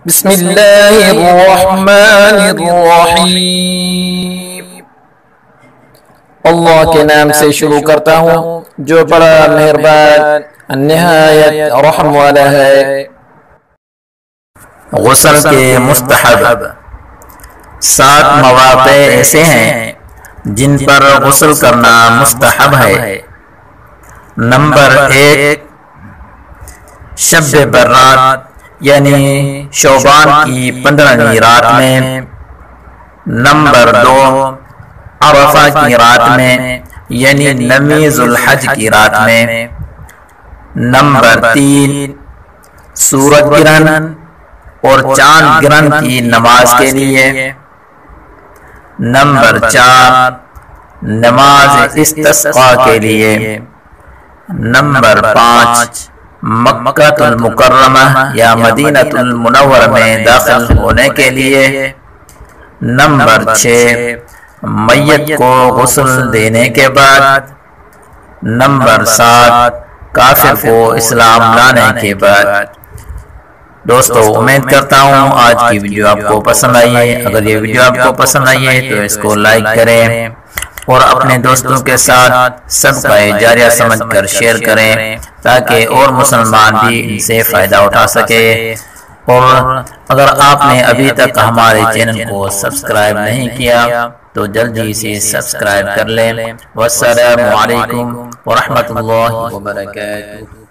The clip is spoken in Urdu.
بسم اللہ الرحمن الرحیم۔ اللہ کے نام سے شروع کرتا ہوں جو بڑا مہربان نہایت رحم والا ہے۔ غسل کے مستحب 7 مواقع ایسے ہیں جن پر غسل کرنا مستحب ہے۔ نمبر 1، شب برات یعنی شعبان کی 15ویں رات میں۔ نمبر 2، عرفہ کی رات میں یعنی 9ویں ذو الحج کی رات میں۔ نمبر 3، سورج گرہن اور چاند گرہن کی نماز کے لیے۔ نمبر 4، نماز استسقاء کے لیے۔ نمبر 5، مکہ المکرمہ یا مدینہ المنورہ میں داخل ہونے کے لیے۔ نمبر 6، میت کو غسل دینے کے بعد۔ نمبر 7، کافر کو اسلام لانے کے بعد۔ دوستو، امید کرتا ہوں آج کی ویڈیو آپ کو پسند آئی ہے۔ اگر یہ ویڈیو آپ کو پسند آئی ہے تو اس کو لائک کریں اور اپنے دوستوں کے ساتھ صدقہ جاریہ سمجھ کر شیئر کریں تاکہ اور مسلمان بھی ان سے فائدہ اٹھا سکے۔ اور اگر آپ نے ابھی تک ہمارے چینل کو سبسکرائب نہیں کیا تو جلدی سے سبسکرائب کر لیں۔ والسلام علیکم ورحمۃ اللہ وبرکاتہ۔